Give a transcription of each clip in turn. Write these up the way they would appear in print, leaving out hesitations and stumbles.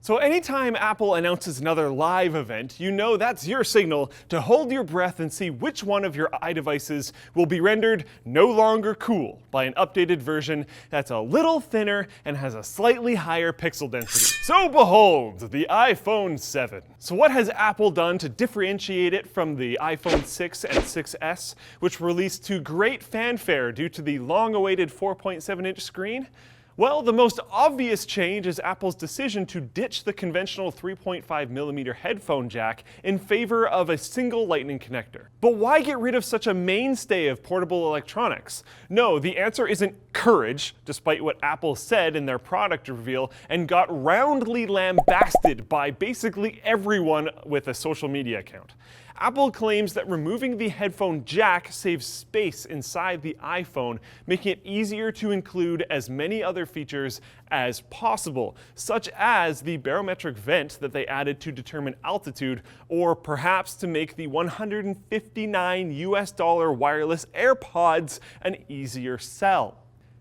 So anytime Apple announces another live event, you know that's your signal to hold your breath and see which one of your iDevices will be rendered no longer cool by an updated version that's a little thinner and has a slightly higher pixel density. So behold, the iPhone 7. So what has Apple done to differentiate it from the iPhone 6 and 6S, which released to great fanfare due to the long-awaited 4.7-inch screen? Well, the most obvious change is Apple's decision to ditch the conventional 3.5mm headphone jack in favor of a single Lightning connector. But why get rid of such a mainstay of portable electronics? No, the answer isn't courage, despite what Apple said in their product reveal and got roundly lambasted by basically everyone with a social media account. Apple claims that removing the headphone jack saves space inside the iPhone, making it easier to include as many other features as possible, such as the barometric vent that they added to determine altitude, or perhaps to make the $159 wireless AirPods an easier sell.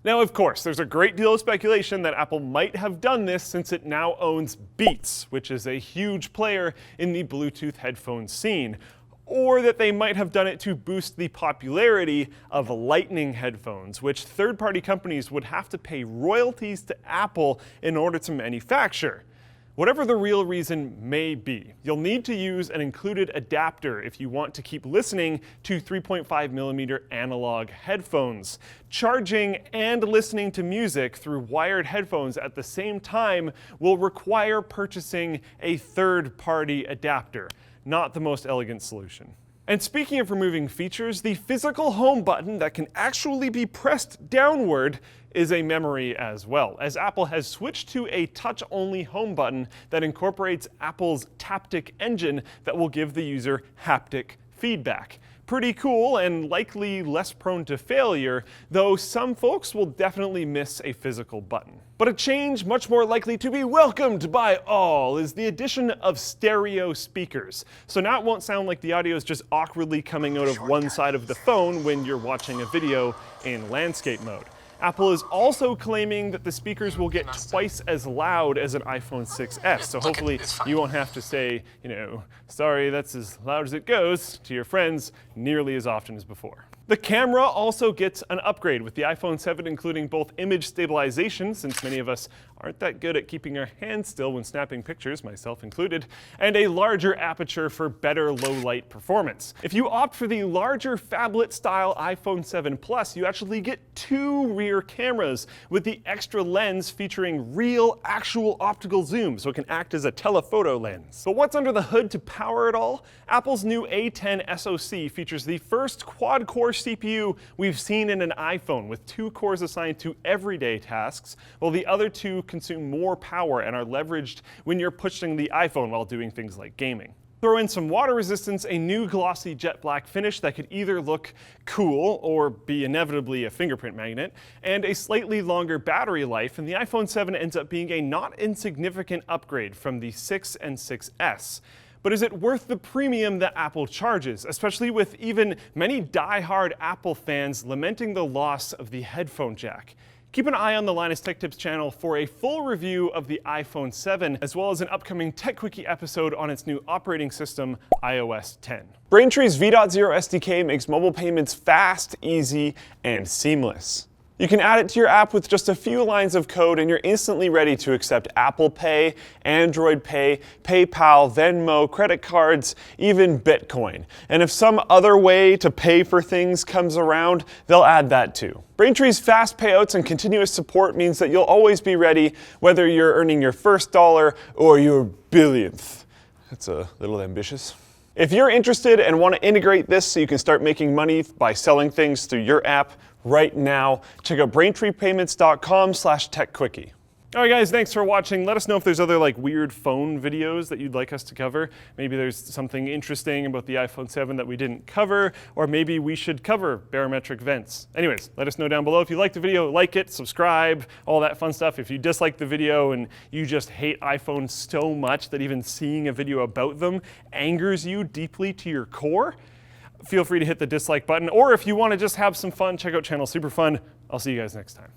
Now, of course, there's a great deal of speculation that Apple might have done this since it now owns Beats, which is a huge player in the Bluetooth headphone scene, or that they might have done it to boost the popularity of Lightning headphones, which third-party companies would have to pay royalties to Apple in order to manufacture. Whatever the real reason may be, you'll need to use an included adapter if you want to keep listening to 3.5mm analog headphones. Charging and listening to music through wired headphones at the same time will require purchasing a third-party adapter. Not the most elegant solution. And speaking of removing features, the physical home button that can actually be pressed downward is a memory as well, as Apple has switched to a touch-only home button that incorporates Apple's Taptic engine that will give the user haptic feedback. Pretty cool and likely less prone to failure, though some folks will definitely miss a physical button. But a change much more likely to be welcomed by all is the addition of stereo speakers. So now it won't sound like the audio is just awkwardly coming out of one side of the phone when you're watching a video in landscape mode. Apple is also claiming that the speakers will get twice as loud as an iPhone 6S, so hopefully you won't have to say, sorry, that's as loud as it goes to your friends nearly as often as before. The camera also gets an upgrade with the iPhone 7, including both image stabilization, since many of us aren't that good at keeping our hands still when snapping pictures, myself included, and a larger aperture for better low-light performance. If you opt for the larger phablet-style iPhone 7 Plus, you actually get two rear cameras with the extra lens featuring real, actual optical zoom, so it can act as a telephoto lens. But what's under the hood to power it all? Apple's new A10 SoC features the first quad-core CPU we've seen in an iPhone, with 2 cores assigned to everyday tasks, while the other 2 consume more power and are leveraged when you're pushing the iPhone while doing things like gaming. Throw in some water resistance, a new glossy jet black finish that could either look cool or be inevitably a fingerprint magnet, and a slightly longer battery life, and the iPhone 7 ends up being a not insignificant upgrade from the 6 and 6S. But is it worth the premium that Apple charges, especially with even many die-hard Apple fans lamenting the loss of the headphone jack? Keep an eye on the Linus Tech Tips channel for a full review of the iPhone 7, as well as an upcoming Tech Quickie episode on its new operating system, iOS 10. Braintree's V.0 SDK makes mobile payments fast, easy, and seamless. You can add it to your app with just a few lines of code and you're instantly ready to accept Apple Pay, Android Pay, PayPal, Venmo, credit cards, even Bitcoin. And if some other way to pay for things comes around, they'll add that too. Braintree's fast payouts and continuous support means that you'll always be ready, whether you're earning your first dollar or your billionth. That's a little ambitious. If you're interested and want to integrate this so you can start making money by selling things through your app right now, check out braintreepayments.com/techquickie. Alright guys, thanks for watching. Let us know if there's other weird phone videos that you'd like us to cover. Maybe there's something interesting about the iPhone 7 that we didn't cover, or maybe we should cover barometric vents. Anyways, let us know down below. If you liked the video, like it, subscribe, all that fun stuff. If you dislike the video and you just hate iPhones so much that even seeing a video about them angers you deeply to your core, feel free to hit the dislike button. Or if you want to just have some fun, check out Channel Super Fun. I'll see you guys next time.